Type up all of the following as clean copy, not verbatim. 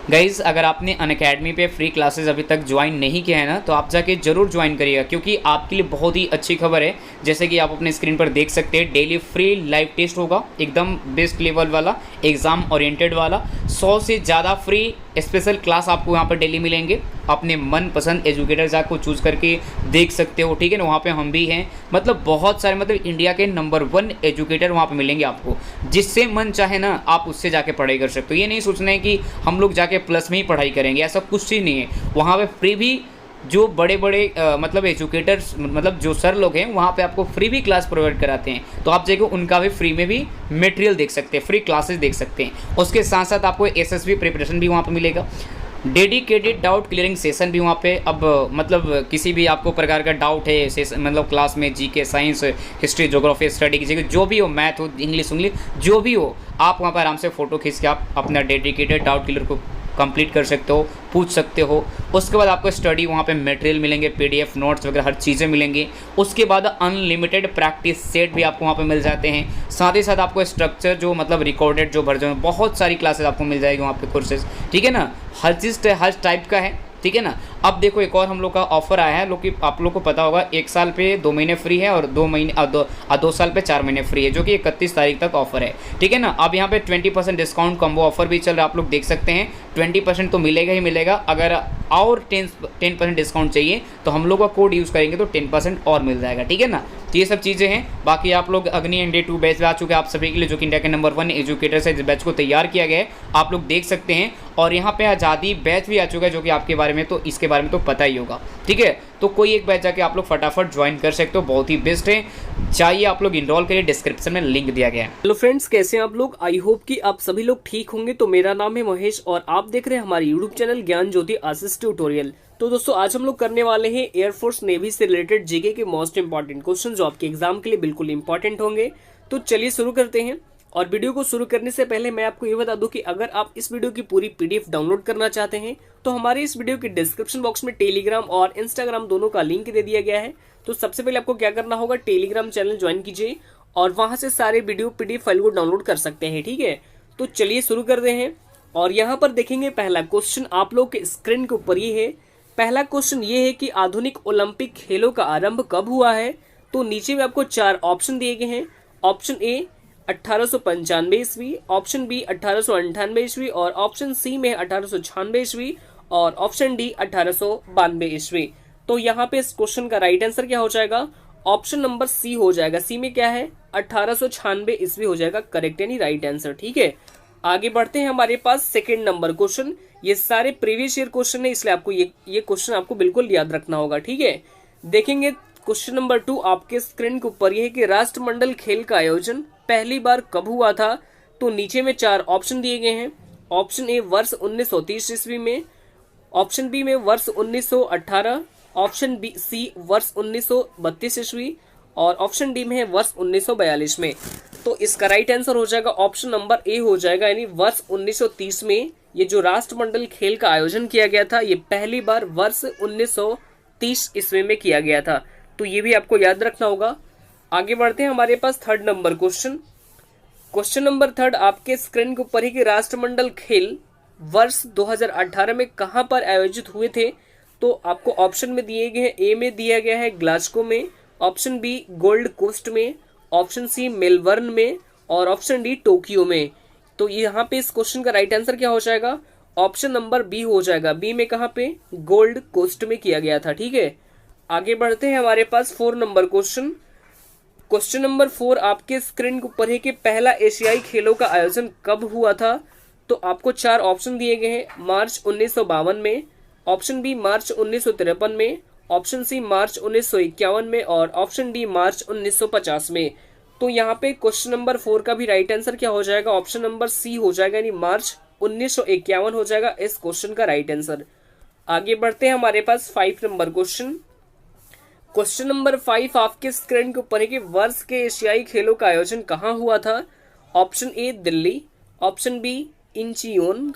Guys अगर आपने Unacademy पे फ्री क्लासेस अभी तक ज्वाइन नहीं किया है ना, तो आप जाके ज़रूर ज्वाइन करिएगा, क्योंकि आपके लिए बहुत ही अच्छी खबर है। जैसे कि आप अपने स्क्रीन पर देख सकते हैं, डेली फ्री लाइव टेस्ट होगा, एकदम बेस्ट लेवल वाला, एग्ज़ाम ओरिएंटेड वाला। 100 से ज़्यादा फ्री स्पेशल क्लास आपको यहाँ पर डेली मिलेंगे। अपने मनपसंद एजुकेटर्स आपको चूज़ करके देख सकते हो, ठीक है ना। वहाँ पे हम भी हैं, मतलब बहुत सारे, मतलब इंडिया के नंबर 1 एजुकेटर वहाँ पे मिलेंगे आपको। जिससे मन चाहे ना आप उससे जाके पढ़ाई कर सकते हो। ये नहीं सोचना है कि हम लोग जाके प्लस में ही पढ़ाई करेंगे, ऐसा कुछ ही नहीं है। वहाँ पे फ्री भी जो बड़े बड़े मतलब एजुकेटर्स, मतलब जो सर लोग हैं, वहाँ पे आपको फ्री भी क्लास प्रोवाइड कराते हैं। तो आप जाके उनका भी फ्री में भी मटेरियल देख सकते हैं, फ्री क्लासेस देख सकते हैं। उसके साथ साथ आपको एसएसबी प्रिपरेशन भी वहाँ पे मिलेगा, डेडिकेटेड डाउट क्लियरिंग सेशन भी वहाँ पे। अब मतलब किसी भी आपको प्रकार का डाउट है सेशन, मतलब क्लास में GK, science, history, geography study, किसी को जो भी हो, मैथ हो, इंग्लिश जो भी हो, आप वहाँ पर आराम से फ़ोटो खींच के आप अपना डेडिकेटेड डाउट क्लियर को कंप्लीट कर सकते हो, पूछ सकते हो। उसके बाद आपको स्टडी वहाँ पे मटेरियल मिलेंगे, पीडीएफ नोट्स वगैरह हर चीज़ें मिलेंगी। उसके बाद अनलिमिटेड प्रैक्टिस सेट भी आपको वहाँ पे मिल जाते हैं। साथ ही साथ आपको स्ट्रक्चर जो मतलब रिकॉर्डेड जो वर्जन में बहुत सारी क्लासेस आपको मिल जाएगी वहाँ पे, कोर्सेज, ठीक है ना। हर चीज़ हर टाइप का है, ठीक है ना। अब देखो एक और हम लोग का ऑफर आया है, लोग कि आप लोग को पता होगा, 1 साल पे 2 महीने फ्री है और 2 साल पे 4 महीने फ्री है, जो कि 31 तारीख तक ऑफर है, ठीक है ना। अब यहाँ पे 20% डिस्काउंट कॉम्बो ऑफर भी चल रहा है, आप लोग देख सकते हैं। 20% तो मिलेगा ही मिलेगा। अगर और 10% डिस्काउंट चाहिए तो हम लोग का कोड यूज़ करेंगे तो 10% और मिल जाएगा, ठीक है ना। तो ये सब चीज़ें हैं। बाकी आप लोग अग्नि एंड डे 2 बैच आ चुके हैं आप सभी के लिए, जो कि इंडिया के नंबर 1 एजुकेटर से इस बैच को तैयार किया गया है, आप लोग देख सकते हैं। और यहाँ पे आज़ादी बैच भी आ चुका है, जो कि आपके बारे में तो इसके बारे में तो पता ही होगा, ठीक है। तो कोई एक बैच जाके आप लोग फटाफट ज्वाइन कर सकते हो, बहुत ही बेस्ट है। चाहिए आप लोग इनरोल करिए, डिस्क्रिप्शन में लिंक दिया गया है। हेलो फ्रेंड्स, कैसे हैं आप लोग? आई होप कि आप सभी लोग ठीक होंगे। तो मेरा नाम है महेश और आप देख रहे हैं हमारे यूट्यूब चैनल ज्ञान ज्योति आशीष ट्यूटोरियल। तो दोस्तों आज हम लोग करने वाले हैं एयरफोर्स नेवी से रिलेटेड जीके के मोस्ट इंपॉर्टेंट क्वेश्चन, जो आपके एग्जाम के लिए बिल्कुल इंपॉर्टेंट होंगे। तो चलिए शुरू करते हैं। और वीडियो को शुरू करने से पहले मैं आपको ये बता दूं कि अगर आप इस वीडियो की पूरी पीडीएफ डाउनलोड करना चाहते हैं तो हमारे इस वीडियो के डिस्क्रिप्शन बॉक्स में टेलीग्राम और इंस्टाग्राम दोनों का लिंक दे दिया गया है। तो सबसे पहले आपको क्या करना होगा, टेलीग्राम चैनल ज्वाइन कीजिए और वहां से सारे वीडियो पीडीएफ फाइल को डाउनलोड कर सकते हैं, ठीक है। तो चलिए शुरू करते हैं। और यहाँ पर देखेंगे पहला क्वेश्चन आप लोग के स्क्रीन के ऊपर ये है। पहला क्वेश्चन ये है कि आधुनिक ओलंपिक खेलों का आरंभ कब हुआ है। तो नीचे में आपको 4 ऑप्शन दिए गए हैं। ऑप्शन ए 1895 ईस्वी, ऑप्शन बी 1898 ईस्वी, और ऑप्शन सी में 1896 ईस्वी, और ऑप्शन डी 1892 ईस्वी। तो यहाँ पे इस क्वेश्चन का राइट आंसर क्या हो जाएगा? ऑप्शन नंबर सी हो जाएगा। सी में क्या है? 1896 ईस्वी हो जाएगा करेक्ट, यानी राइट आंसर, ठीक है। आगे बढ़ते हैं, हमारे पास सेकेंड नंबर क्वेश्चन। ये सारे प्रीवियस ईयर क्वेश्चन है, इसलिए आपको ये क्वेश्चन आपको बिल्कुल याद रखना होगा, ठीक है। देखेंगे क्वेश्चन नंबर 2 आपके स्क्रीन के ऊपर, यह है कि राष्ट्रमंडल खेल का आयोजन पहली बार कब हुआ था। तो नीचे में 4 ऑप्शन दिए गए हैं। ऑप्शन ए वर्ष 1930 ईस्वी में, ऑप्शन बी में वर्ष 1918, ऑप्शन बी सी वर्ष 1932 ईस्वी, और ऑप्शन डी में है वर्ष 1942 में। तो इसका राइट आंसर हो जाएगा ऑप्शन नंबर ए हो जाएगा, यानी वर्ष 1930 में ये जो राष्ट्रमंडल खेल का आयोजन किया गया था, ये पहली बार वर्ष 1930 ईस्वी में किया गया था। तो ये भी आपको याद रखना होगा। आगे बढ़ते हैं, हमारे पास third number question. Question number 3 आपके स्क्रीन के ऊपर है कि राष्ट्रमंडल खेल वर्ष 2018 में कहां पर आयोजित हुए थे। तो आपको ऑप्शन में दिए गए हैं। ए में दिया गया है ग्लासगो में, ऑप्शन बी गोल्ड कोस्ट में, ऑप्शन सी मेलबर्न में, और ऑप्शन डी टोक्यो में। तो यहाँ पे इस क्वेश्चन का राइट आंसर क्या हो जाएगा? ऑप्शन नंबर बी हो जाएगा। बी में कहां पे? गोल्ड कोस्ट में किया गया था, ठीक है। आगे बढ़ते हैं, हमारे पास 4 नंबर क्वेश्चन। क्वेश्चन नंबर 4 आपके स्क्रीन के ऊपर है कि पहला एशियाई खेलों का आयोजन कब हुआ था। तो आपको 4 ऑप्शन दिए गए हैं। मार्च 1952 में, ऑप्शन बी मार्च 1953 में, ऑप्शन सी मार्च 1951 में, और ऑप्शन डी मार्च 1950 में। तो यहाँ पे क्वेश्चन नंबर 4 का भी राइट आंसर क्या हो जाएगा? ऑप्शन नंबर सी हो जाएगा, यानी मार्च 1951 हो जाएगा इस क्वेश्चन का राइट आंसर। आगे बढ़ते हैं, हमारे पास 5 नंबर क्वेश्चन। क्वेश्चन नंबर 5 आपके स्क्रीन के ऊपर है कि वर्ष के एशियाई खेलों का आयोजन कहाँ हुआ था। Option A Delhi, option B Incheon,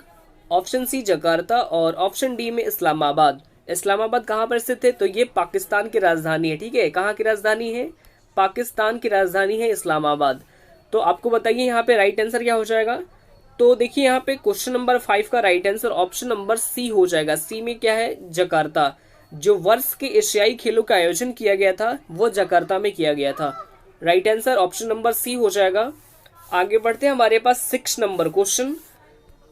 option C Jakarta, और ऑप्शन डी में इस्लामाबाद। इस्लामाबाद कहाँ पर स्थित है? तो ये पाकिस्तान की राजधानी है, ठीक है। कहाँ की राजधानी है? पाकिस्तान की राजधानी है इस्लामाबाद। तो आपको बताइए यहाँ पे राइट आंसर क्या हो जाएगा? तो देखिए यहाँ पे क्वेश्चन नंबर 5 का right answer option number C हो जाएगा। सी में क्या है, जकार्ता। जो वर्ष के एशियाई खेलों का आयोजन किया गया था वो जकार्ता में किया गया था। Right answer option number C हो जाएगा। आगे बढ़ते हैं, हमारे पास 6 नंबर क्वेश्चन।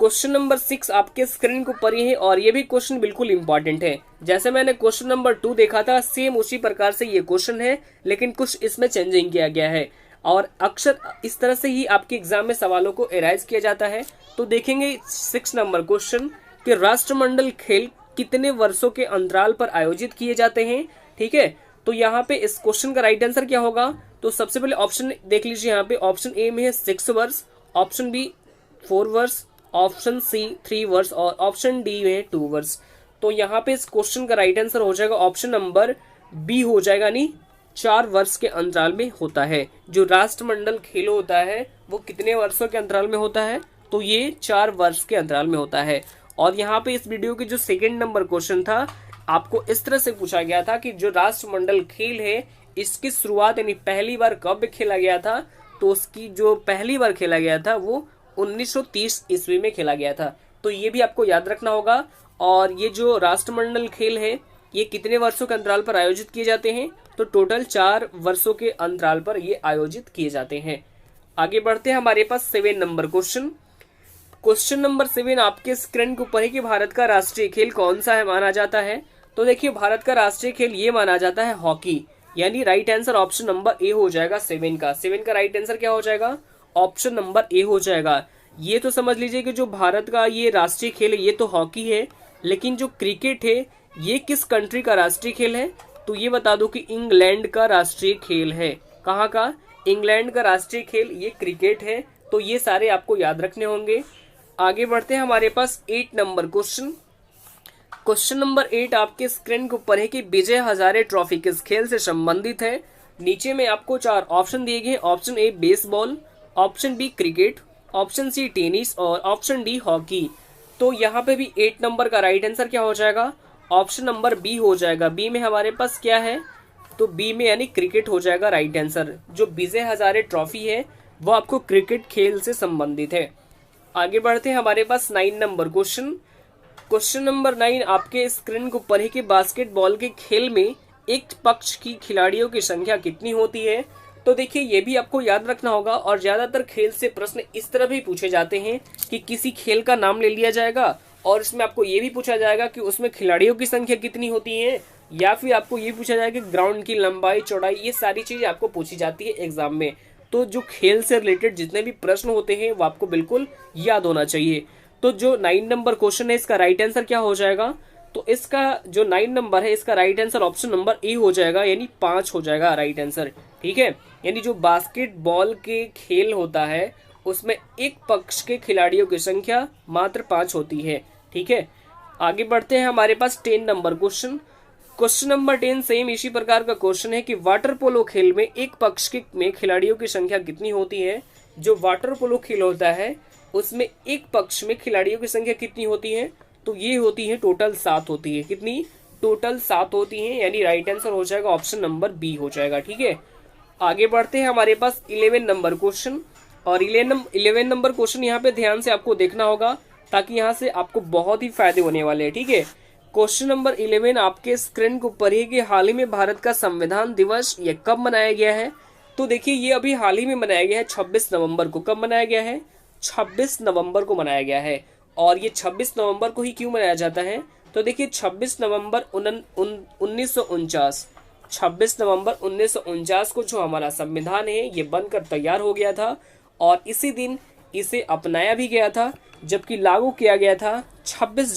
क्वेश्चन नंबर 6 आपके स्क्रीन के ऊपर ही है और ये भी क्वेश्चन बिल्कुल इंपॉर्टेंट है। जैसे मैंने क्वेश्चन नंबर 2 देखा था, सेम उसी प्रकार से ये क्वेश्चन है, लेकिन कुछ इसमें चेंजिंग किया गया है और अक्सर इस तरह से ही आपके एग्जाम में सवालों को एराइज किया जाता है। तो देखेंगे 6 नंबर क्वेश्चन कि राष्ट्रमंडल खेल कितने वर्षों के अंतराल पर आयोजित किए जाते हैं। ठीक है, तो यहाँ पे इस क्वेश्चन का राइट आंसर क्या होगा, तो सबसे पहले ऑप्शन देख लीजिए। यहाँ पे ऑप्शन ए में है 6 वर्ष, ऑप्शन बी 4 वर्ष, ऑप्शन सी 3 वर्ष और ऑप्शन डी में 2 वर्ष। तो यहाँ पे इस क्वेश्चन का राइट आंसर हो जाएगा ऑप्शन नंबर बी हो जाएगा, यानी 4 वर्ष के अंतराल में होता है। जो राष्ट्रमंडल खेल होता है वो कितने वर्षों के अंतराल में होता है, तो ये 4 वर्ष के अंतराल में होता है। और यहाँ पे इस वीडियो के जो 2nd नंबर क्वेश्चन था, आपको इस तरह से पूछा गया था कि जो राष्ट्रमंडल खेल है इसकी शुरुआत यानी पहली बार कब खेला गया था, तो उसकी जो पहली बार खेला गया था वो 1930 ईस्वी में खेला गया था। तो ये भी आपको याद रखना होगा। और ये जो राष्ट्रमंडल खेल है ये कितने वर्षों के अंतराल पर आयोजित किए जाते हैं, तो टोटल 4 वर्षों के अंतराल पर ये आयोजित किए जाते हैं। आगे बढ़ते हैं, हमारे पास 7 नंबर क्वेश्चन। क्वेश्चन नंबर 7 आपके स्क्रीन के ऊपर है कि भारत का राष्ट्रीय खेल कौन सा है माना जाता है। तो देखिए भारत का राष्ट्रीय खेल ये माना जाता है हॉकी, यानी right answer option number A हो जाएगा 7 का। 7 का राइट आंसर क्या हो जाएगा, ऑप्शन नंबर ए हो जाएगा। ये तो समझ लीजिए कि जो भारत का ये राष्ट्रीय खेल है ये तो हॉकी है, लेकिन जो क्रिकेट है ये किस कंट्री का राष्ट्रीय खेल है, तो ये बता दो कि इंग्लैंड का राष्ट्रीय खेल है। कहाँ का, इंग्लैंड का राष्ट्रीय खेल ये क्रिकेट है। तो ये सारे आपको याद रखने होंगे। आगे बढ़ते हैं, हमारे पास 8 नंबर क्वेश्चन। क्वेश्चन नंबर 8 आपके स्क्रीन के ऊपर है कि विजय हजारे ट्रॉफी किस खेल से संबंधित है। नीचे में आपको 4 ऑप्शन दिए गए, option A baseball, option B cricket, option C tennis और ऑप्शन डी हॉकी। तो यहाँ पे भी 8 नंबर का राइट आंसर क्या हो जाएगा, ऑप्शन नंबर बी हो जाएगा। बी में हमारे पास क्या है, तो बी में यानी क्रिकेट हो जाएगा राइट आंसर। जो विजय हजारे ट्रॉफी है वो आपको क्रिकेट खेल से संबंधित है। आगे बढ़ते हैं, हमारे पास 9 नंबर क्वेश्चन। क्वेश्चन नंबर 9 आपके स्क्रीन को पढ़े कि बास्केटबॉल के खेल में एक पक्ष की खिलाड़ियों की संख्या कितनी होती है। तो देखिए ये भी आपको याद रखना होगा और ज्यादातर खेल से प्रश्न इस तरह भी पूछे जाते हैं कि किसी खेल का नाम ले लिया जाएगा और इसमें आपको ये भी पूछा जाएगा कि उसमें खिलाड़ियों की संख्या कितनी होती है, या फिर आपको ये पूछा जाएगा कि ग्राउंड की लंबाई चौड़ाई, ये सारी चीजें आपको पूछी जाती है एग्जाम में। तो जो खेल से रिलेटेड जितने भी प्रश्न होते हैं वो आपको बिल्कुल याद होना चाहिए। तो जो 9 नंबर क्वेश्चन है इसका राइट आंसर क्या हो जाएगा, तो इसका जो 9 नंबर है इसका right answer option number A हो जाएगा, यानी 5 हो जाएगा राइट आंसर। ठीक है, यानी जो बास्केटबॉल के खेल होता है उसमें एक पक्ष के खिलाड़ियों की संख्या मात्र 5 होती है। ठीक है, आगे बढ़ते हैं, हमारे पास 10 number question. Question number 10 same इसी प्रकार का क्वेश्चन है कि वाटर पोलो खेल में एक पक्ष के में खिलाड़ियों की संख्या कितनी होती है। जो वाटर पोलो खेल होता है उसमें एक पक्ष में खिलाड़ियों की संख्या कितनी होती है, तो ये होती है टोटल 7 होती है। कितनी, टोटल 7 होती है, यानी राइट आंसर हो जाएगा ऑप्शन नंबर बी हो जाएगा। ठीक है, आगे बढ़ते हैं, हमारे पास 11 नंबर क्वेश्चन। और 11 नंबर क्वेश्चन यहाँ पे ध्यान से आपको देखना होगा ताकि यहाँ से आपको बहुत ही फायदे होने वाले हैं। ठीक है, क्वेश्चन नंबर 11 आपके स्क्रीन को पढ़िए कि हाल ही में भारत का संविधान दिवस ये कब मनाया गया है। तो देखिए ये अभी हाल ही में मनाया गया है 26 नवंबर को। कब मनाया गया है, 26 नवंबर को मनाया गया है। और ये 26 नवंबर को ही क्यों मनाया जाता है, तो देखिए 26 नवंबर 1949 26 नवंबर 1949 को जो हमारा संविधान है ये बनकर तैयार हो गया था और इसी दिन इसे अपनाया भी गया था, जबकि लागू किया गया था 26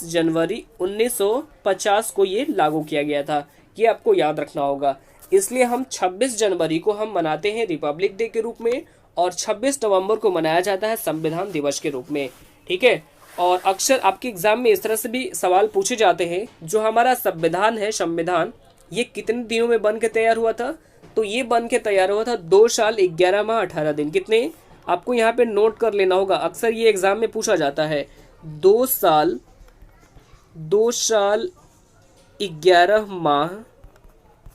जनवरी 1950 को ये लागू किया गया था। ये आपको याद रखना होगा। इसलिए हम 26 जनवरी को हम मनाते हैं रिपब्लिक डे के रूप में और 26 नवंबर को मनाया जाता है संविधान दिवस के रूप में। ठीक है, और अक्सर आपके एग्जाम में इस तरह से भी सवाल पूछे जाते हैं, जो हमारा संविधान है, संविधान ये कितने दिनों में बन के तैयार हुआ था, तो ये बन के तैयार हुआ था 2 साल 11 माह 18 दिन। कितने, आपको यहाँ पे नोट कर लेना होगा, अक्सर ये एग्जाम में पूछा जाता है। 2 साल 11 माह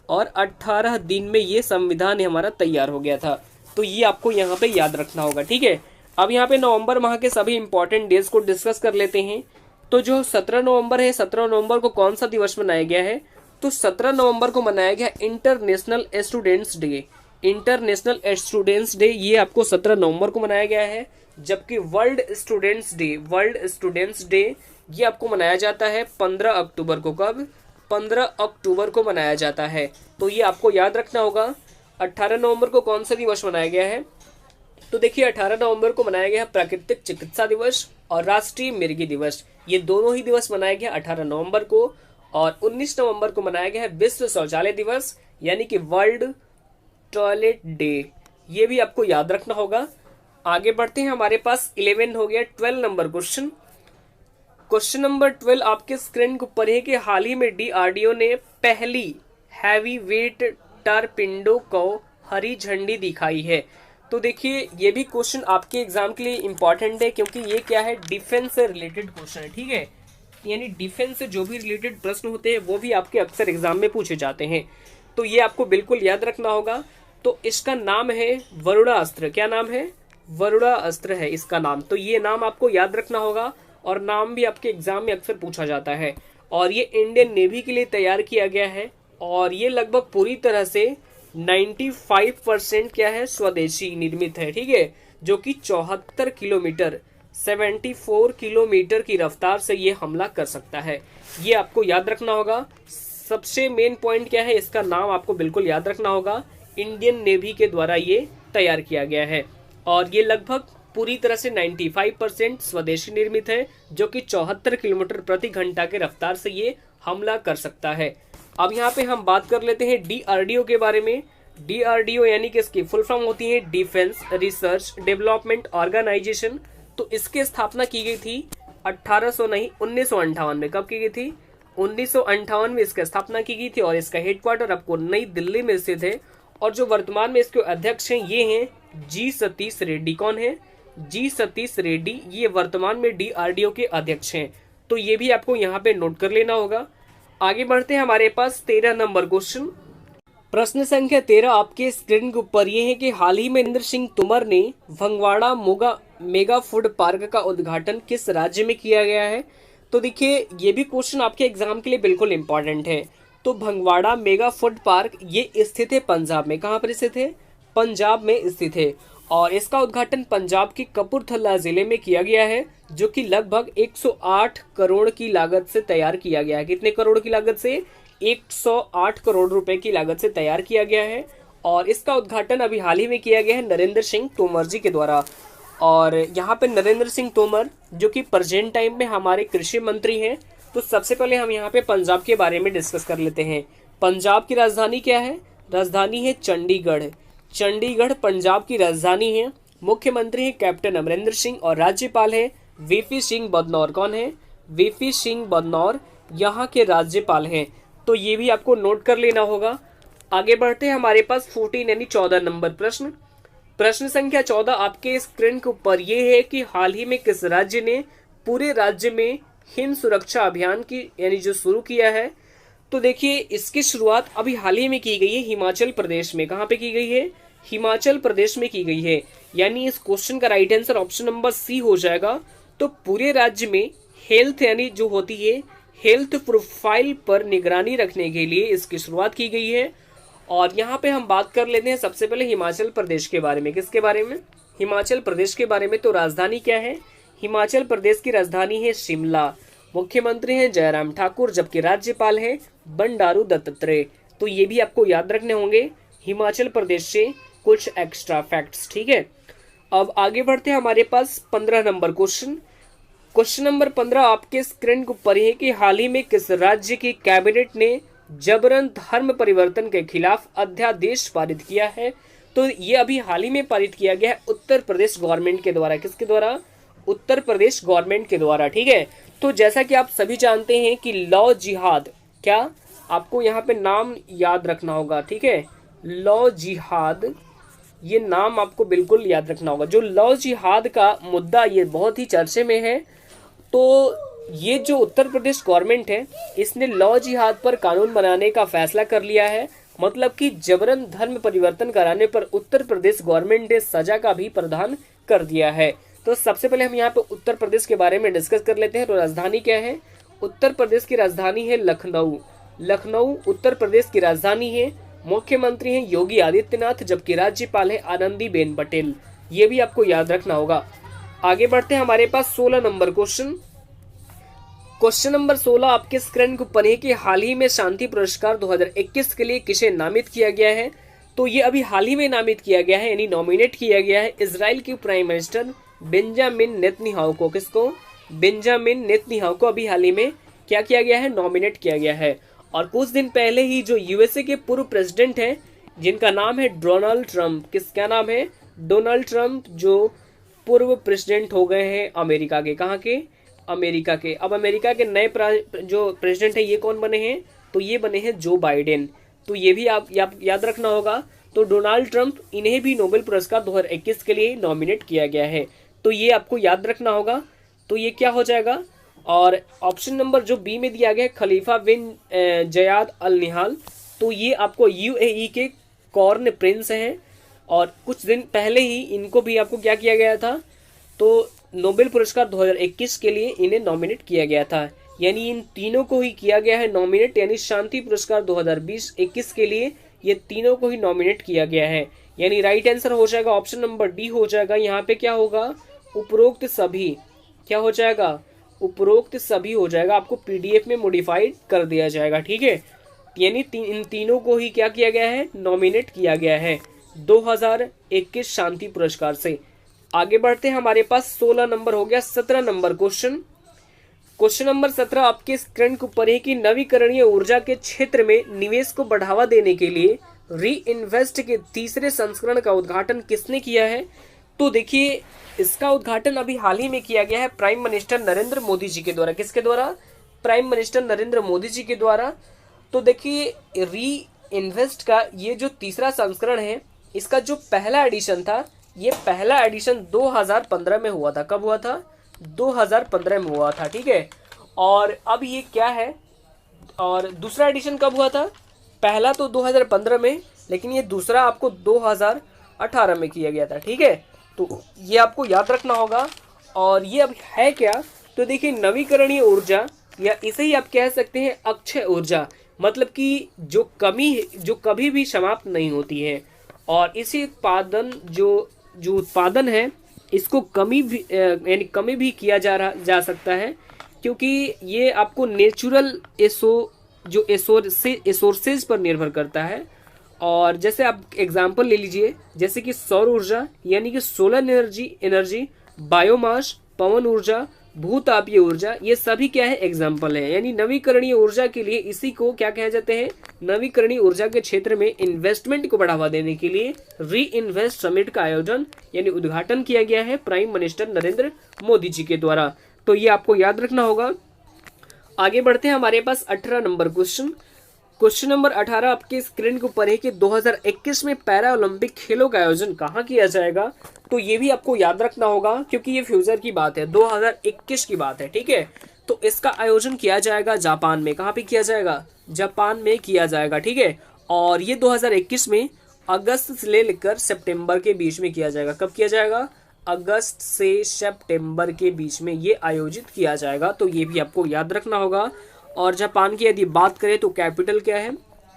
और 18 दिन में ये संविधान हमारा तैयार हो गया था। तो ये आपको यहाँ पे याद रखना होगा। ठीक है, अब यहाँ पे नवंबर माह के सभी इंपॉर्टेंट डेज को डिस्कस कर लेते हैं। तो जो 17 नवंबर है, 17 नवंबर को कौन सा दिवस मनाया गया है? तो 17 नवंबर को मनाया गया international students day. International students day ये आपको 17 नवंबर को मनाया गया है। जबकि वर्ल्ड स्टूडेंट्स डे ये आपको मनाया जाता है 15 अक्टूबर को। कब? 15 अक्टूबर को मनाया जाता है। तो ये आपको याद रखना होगा। 18 नवंबर को कौन सा दिवस मनाया गया है? तो देखिए 18 नवंबर को मनाया गया प्राकृतिक चिकित्सा दिवस और राष्ट्रीय मिर्गी दिवस। ये दोनों ही दिवस मनाया गया 18 नवंबर को। और 19 नवंबर को मनाया गया है विश्व शौचालय दिवस, यानी कि वर्ल्ड टॉयलेट डे। ये भी आपको याद रखना होगा। आगे बढ़ते हैं, हमारे पास 11 हो गया। 12 नंबर क्वेश्चन। क्वेश्चन नंबर 12 आपके स्क्रीन के ऊपर है कि हाल ही में DRDO ने पहली हैवी वेट टारपिंडो को हरी झंडी दिखाई है। तो देखिए ये भी क्वेश्चन आपके एग्जाम के लिए इंपॉर्टेंट है, क्योंकि ये क्या है, डिफेंस से रिलेटेड क्वेश्चन है। ठीक है, यानी डिफेंस से जो भी रिलेटेड प्रश्न होते हैं वो भी आपके अक्सर एग्जाम में पूछे जाते हैं। तो ये आपको बिल्कुल याद रखना होगा। तो इसका नाम है वरुणा अस्त्र। क्या नाम है? वरुणा अस्त्र है इसका नाम। तो ये नाम आपको याद रखना होगा, और नाम भी आपके एग्जाम में अक्सर पूछा जाता है। और ये इंडियन नेवी के लिए तैयार किया गया है, और ये लगभग पूरी तरह से 95% क्या है, स्वदेशी निर्मित है। ठीक है, जो कि 74 किलोमीटर 74 किलोमीटर की रफ्तार से ये हमला कर सकता है। ये आपको याद रखना होगा। सबसे मेन पॉइंट क्या है, इसका नाम आपको बिल्कुल याद रखना होगा। इंडियन नेवी के द्वारा ये तैयार किया गया है, और ये लगभग पूरी तरह से 95% स्वदेशी निर्मित है, जो कि 74 किलोमीटर प्रति घंटा के रफ्तार से ये हमला कर सकता है। अब यहाँ पे हम बात कर लेते हैं DRDO के बारे में। DRDO यानी कि इसकी फुल फॉर्म होती है डिफेंस रिसर्च डेवलपमेंट ऑर्गेनाइजेशन। तो इसकी स्थापना की गई थी 1958 में। कब की गई थी? 1958 में इसकी स्थापना की गई थी, और इसका हेडक्वार्टर आपको नई दिल्ली में स्थित है। और जो वर्तमान में इसके अध्यक्ष हैं ये हैं G सतीश रेड्डी। कौन है? G सतीश रेड्डी, ये वर्तमान में DRDO के अध्यक्ष हैं। तो ये भी आपको यहाँ पे नोट कर लेना होगा। आगे बढ़ते हैं, हमारे पास 13 नंबर क्वेश्चन। प्रश्न संख्या 13 आपके स्क्रीन के ऊपर ये है कि हाल ही में नरेंद्र सिंह तोमर ने भंगवाड़ा मेगा फूड पार्क का उद्घाटन किस राज्य में किया गया है? तो देखिए ये भी क्वेश्चन आपके एग्जाम के लिए बिल्कुल इंपॉर्टेंट है। तो भंगवाड़ा मेगा फूड पार्क ये स्थित है पंजाब में। कहाँ पर स्थित है? पंजाब में स्थित है। और इसका उद्घाटन पंजाब के कपूरथला जिले में किया गया है, जो कि लगभग 108 करोड़ की लागत से तैयार किया गया है। कितने करोड़ की लागत से? 108 करोड़ रुपए की लागत से तैयार किया गया है। और इसका उद्घाटन अभी हाल ही में किया गया है नरेंद्र सिंह तोमर जी के द्वारा। और यहाँ पे नरेंद्र सिंह तोमर जो कि प्रेजेंट टाइम में हमारे कृषि मंत्री हैं। तो सबसे पहले हम यहाँ पे पंजाब के बारे में डिस्कस कर लेते हैं। पंजाब की राजधानी क्या है? राजधानी है चंडीगढ़। चंडीगढ़ पंजाब की राजधानी है। मुख्यमंत्री है कैप्टन अमरिंदर सिंह, और राज्यपाल है VP सिंह बदनौर। कौन है? VP सिंह बदनौर यहाँ के राज्यपाल हैं। तो ये भी आपको नोट कर लेना होगा। आगे बढ़ते हैं, हमारे पास 14 यानी 14 नंबर प्रश्न। प्रश्न संख्या 14 आपके स्क्रीन के ऊपर ये है कि हाल ही में किस राज्य ने पूरे राज्य में हिम सुरक्षा अभियान की यानी जो शुरू किया है? तो देखिए इसकी शुरुआत अभी हाल ही में की गई है हिमाचल प्रदेश में। कहाँ पे की गई है? हिमाचल प्रदेश में की गई है। यानी इस क्वेश्चन का right answer option number C हो जाएगा। तो पूरे राज्य में हेल्थ यानी जो होती है हेल्थ प्रोफाइल पर निगरानी रखने के लिए इसकी शुरुआत की गई है। और यहाँ पे हम बात कर लेते हैं सबसे पहले हिमाचल प्रदेश के बारे में। किसके बारे में? हिमाचल प्रदेश के बारे में। तो राजधानी क्या है? हिमाचल प्रदेश की राजधानी है शिमला। मुख्यमंत्री हैं जयराम ठाकुर, जबकि राज्यपाल हैं बंडारू दत्तात्रेय। तो ये भी आपको याद रखने होंगे हिमाचल प्रदेश से कुछ एक्स्ट्रा फैक्ट्स। ठीक है, अब आगे बढ़ते हैं, हमारे पास 15 नंबर क्वेश्चन। क्वेश्चन नंबर 15 आपके स्क्रीन के ऊपर है कि हाल ही में किस राज्य की कैबिनेट ने जबरन धर्म परिवर्तन के खिलाफ अध्यादेश पारित किया है? तो ये अभी हाल ही में पारित किया गया है उत्तर प्रदेश गवर्नमेंट के द्वारा। किसके द्वारा? उत्तर प्रदेश गवर्नमेंट के द्वारा। ठीक है, तो जैसा कि आप सभी जानते हैं कि लॉ जिहाद, क्या आपको यहाँ पे नाम याद रखना होगा। ठीक है, लॉ जिहाद, ये नाम आपको बिल्कुल याद रखना होगा। जो लॉ जिहाद का मुद्दा ये बहुत ही चर्चे में है। तो ये जो उत्तर प्रदेश गवर्नमेंट है इसने लॉ जिहाद पर कानून बनाने का फैसला कर लिया है। मतलब कि जबरन धर्म परिवर्तन कराने पर उत्तर प्रदेश गवर्नमेंट ने सजा का भी प्रावधान कर दिया है। तो सबसे पहले हम यहाँ पे उत्तर प्रदेश के बारे में डिस्कस कर लेते हैं। तो राजधानी क्या है? उत्तर प्रदेश की राजधानी है लखनऊ। लखनऊ उत्तर प्रदेश की राजधानी है। मुख्यमंत्री हैं योगी आदित्यनाथ, जबकि राज्यपाल है आनंदीबेन पटेल। ये भी आपको याद रखना होगा। आगे बढ़ते हैं, हमारे पास 16 नंबर क्वेश्चन। क्वेश्चन नंबर 16 आपके स्क्रीन के ऊपर है कि हाल ही में शांति पुरस्कार 2021 के लिए किसे नामित किया गया है? तो ये अभी हाल ही में नामित किया गया है, यानी नॉमिनेट किया गया है इजराइल के प्राइम मिनिस्टर बेंजामिन नेतन्याहू को। किसको? बेंजामिन नेतन्याहू को अभी हाल ही में क्या किया गया है? नॉमिनेट किया गया है। और कुछ दिन पहले ही जो यूएसए के पूर्व प्रेसिडेंट हैं, जिनका नाम है डोनाल्ड ट्रंप, किसका नाम है? डोनाल्ड ट्रंप, जो पूर्व प्रेसिडेंट हो गए हैं अमेरिका के। कहाँ के? अमेरिका के। अब अमेरिका के नए जो प्रेसिडेंट है ये कौन बने हैं? तो ये बने हैं जो बाइडेन। तो ये भी आप याद रखना होगा। तो डोनाल्ड ट्रंप, इन्हें भी नोबेल पुरस्कार 2021 के लिए नॉमिनेट किया गया है। तो ये आपको याद रखना होगा। तो ये क्या हो जाएगा? और ऑप्शन नंबर जो बी में दिया गया है खलीफा बिन जयाद अल निहाल, तो ये आपको यूएई के कॉर्न प्रिंस हैं। और कुछ दिन पहले ही इनको भी आपको क्या किया गया था? तो नोबेल पुरस्कार 2021 के लिए इन्हें नॉमिनेट किया गया था। यानी इन तीनों को ही किया गया है नॉमिनेट, यानी शांति पुरस्कार 2020-21 के लिए ये तीनों को ही नॉमिनेट किया गया है। यानी राइट आंसर हो जाएगा ऑप्शन नंबर डी हो जाएगा। यहाँ पे क्या होगा? उपरोक्त सभी। क्या हो जाएगा? उपरोक्त सभी हो जाएगा। आपको पीडीएफ में मॉडिफाइड कर दिया जाएगा, ठीक है। यानी इन तीनों को ही क्या किया गया है? नॉमिनेट किया गया है 2021 शांति पुरस्कार से। आगे बढ़ते हैं, हमारे पास 16 नंबर हो गया। 17 नंबर क्वेश्चन। क्वेश्चन नंबर 17 आपके स्क्रीन के ऊपर है कि नवीकरणीय ऊर्जा के क्षेत्र में निवेश को बढ़ावा देने के लिए री इन्वेस्ट के तीसरे संस्करण का उद्घाटन किसने किया है? तो देखिए, इसका उद्घाटन अभी हाल ही में किया गया है प्राइम मिनिस्टर नरेंद्र मोदी जी के द्वारा। किसके द्वारा? प्राइम मिनिस्टर नरेंद्र मोदी जी के द्वारा। तो देखिए, री इन्वेस्ट का ये जो तीसरा संस्करण है, इसका जो पहला एडिशन था, ये पहला एडिशन 2015 में हुआ था। कब हुआ था? 2015 में हुआ था, ठीक है। और अब ये क्या है? और दूसरा एडिशन कब हुआ था? पहला तो 2015 में, लेकिन ये दूसरा आपको 2018 में किया गया था, ठीक है। तो ये आपको याद रखना होगा। और ये अब है क्या? तो देखिए, नवीकरणीय ऊर्जा, या इसे ही आप कह सकते हैं अक्षय ऊर्जा, मतलब कि जो कभी भी समाप्त नहीं होती है। और इसी उत्पादन जो उत्पादन है, इसको कमी भी किया जा सकता है, क्योंकि ये आपको नेचुरल रिसोर्सेज पर निर्भर करता है। और जैसे आप एग्जांपल ले लीजिए, जैसे कि सौर ऊर्जा यानी कि सोलर एनर्जी, बायोमास, पवन ऊर्जा, भूतापीय ऊर्जा, ये सभी क्या है? एग्जाम्पल है। यानी नवीकरणीय ऊर्जा के लिए इसी को क्या कहे जाते हैं? नवीकरणीय ऊर्जा के क्षेत्र में इन्वेस्टमेंट को बढ़ावा देने के लिए री इन्वेस्ट समिट का आयोजन यानी उद्घाटन किया गया है प्राइम मिनिस्टर नरेंद्र मोदी जी के द्वारा। तो ये आपको याद रखना होगा। आगे बढ़ते हैं, हमारे पास 18 नंबर क्वेश्चन। क्वेश्चन नंबर 18 आपके स्क्रीन के ऊपर है कि 2021 में पैरा ओलंपिक खेलों का आयोजन कहाँ किया जाएगा? तो ये भी आपको याद रखना होगा, क्योंकि ये फ्यूचर की बात है, 2021 की बात है, ठीक है। तो इसका आयोजन किया जाएगा जापान में। कहाँ पे किया जाएगा? जापान में किया जाएगा, ठीक है। और ये 2021 में अगस्त से लेकर सितंबर के बीच में किया जाएगा। कब किया जाएगा? अगस्त से सितंबर के बीच में ये आयोजित किया जाएगा। तो ये भी आपको याद रखना होगा। और जापान की यदि बात करें तो कैपिटल क्या है?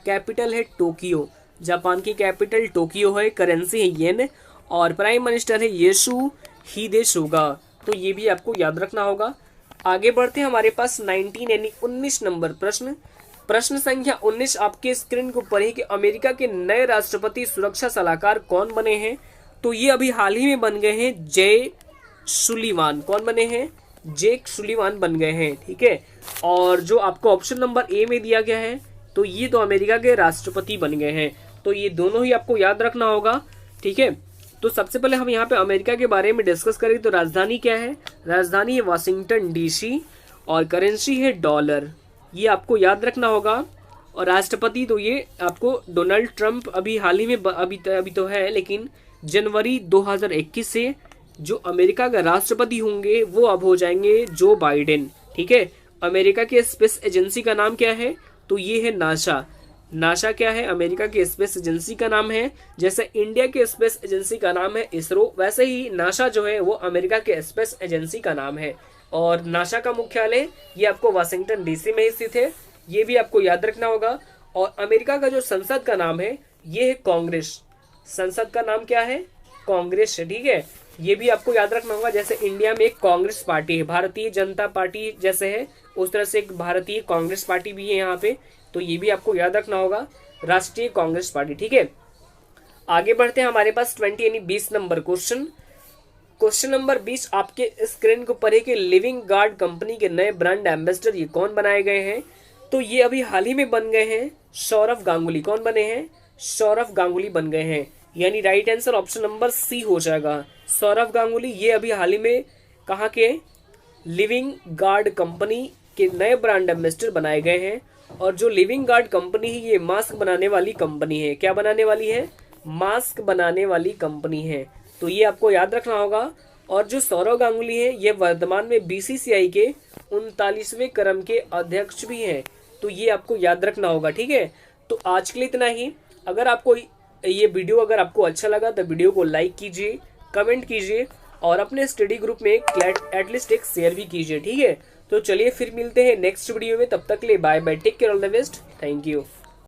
कैपिटल है टोक्यो। जापान की कैपिटल टोक्यो है। करेंसी है येन। और प्राइम मिनिस्टर है योशिहिदे सुगा। तो ये भी आपको याद रखना होगा। आगे बढ़ते हैं, हमारे पास 19 यानी 19 नंबर प्रश्न। प्रश्न संख्या 19 आपके स्क्रीन के ऊपर है कि अमेरिका के नए राष्ट्रपति सुरक्षा सलाहकार कौन बने हैं? तो ये अभी हाल ही में बन गए हैं जे सुलिवान। कौन बने हैं? जेक सुलिवान बन गए हैं, ठीक है। और जो आपको ऑप्शन नंबर ए में दिया गया है, तो ये तो अमेरिका के राष्ट्रपति बन गए हैं। तो ये दोनों ही आपको याद रखना होगा, ठीक है। तो सबसे पहले हम यहाँ पे अमेरिका के बारे में डिस्कस करें तो राजधानी क्या है? राजधानी है वाशिंगटन डीसी और करेंसी है डॉलर। ये आपको याद रखना होगा। और राष्ट्रपति तो ये आपको डोनाल्ड ट्रंप अभी हाल ही में अभी तो है, लेकिन जनवरी 2021 से जो अमेरिका का राष्ट्रपति होंगे वो अब हो जाएंगे जो बाइडेन, ठीक है। अमेरिका के स्पेस एजेंसी का नाम क्या है? तो ये है नासा। नासा क्या है? अमेरिका की स्पेस एजेंसी का नाम है। जैसे इंडिया की स्पेस एजेंसी का नाम है इसरो, वैसे ही नासा जो है वो अमेरिका के स्पेस एजेंसी का नाम है। और नासा का मुख्यालय ये आपको वाशिंगटन डीसी में स्थित है, ये भी आपको याद रखना होगा। और अमेरिका का जो संसद का नाम है ये है कांग्रेस। संसद का नाम क्या है? कांग्रेस है, ठीक है। ये भी आपको याद रखना होगा। जैसे इंडिया में एक कांग्रेस पार्टी है, भारतीय जनता पार्टी जैसे है उस तरह से एक भारतीय कांग्रेस पार्टी भी है यहाँ पे, तो ये भी आपको याद रखना होगा, राष्ट्रीय कांग्रेस पार्टी, ठीक है। आगे बढ़ते हैं, हमारे पास 20 यानी 20 नंबर क्वेश्चन। क्वेश्चन नंबर 20 आपके स्क्रीन के ऊपर है कि लिविंग गार्ड कंपनी के नए ब्रांड एम्बेसडर ये कौन बनाए गए हैं? तो ये अभी हाल ही में बन गए हैं सौरव गांगुली। कौन बने हैं? सौरव गांगुली बन गए हैं, यानी right answer option number C हो जाएगा। सौरव गांगुली ये अभी हाल ही में कहाँ के? लिविंग गार्ड कंपनी के नए ब्रांड एम्बेसडर बनाए गए हैं। और जो लिविंग गार्ड कंपनी है ये मास्क बनाने वाली कंपनी है। क्या बनाने वाली है? मास्क बनाने वाली कंपनी है, तो ये आपको याद रखना होगा। और जो सौरव गांगुली है ये वर्तमान में बीसीसीआई के 39वें क्रम के अध्यक्ष भी हैं, तो ये आपको याद रखना होगा, ठीक है। तो आज के लिए इतना ही। अगर आपको ये वीडियो अगर आपको अच्छा लगा तो वीडियो को लाइक कीजिए, कमेंट कीजिए और अपने स्टडी ग्रुप में एटलीस्ट एक शेयर भी कीजिए, ठीक है। तो चलिए फिर मिलते हैं नेक्स्ट वीडियो में, तब तक के लिए bye bye, take care, all the best, thank you.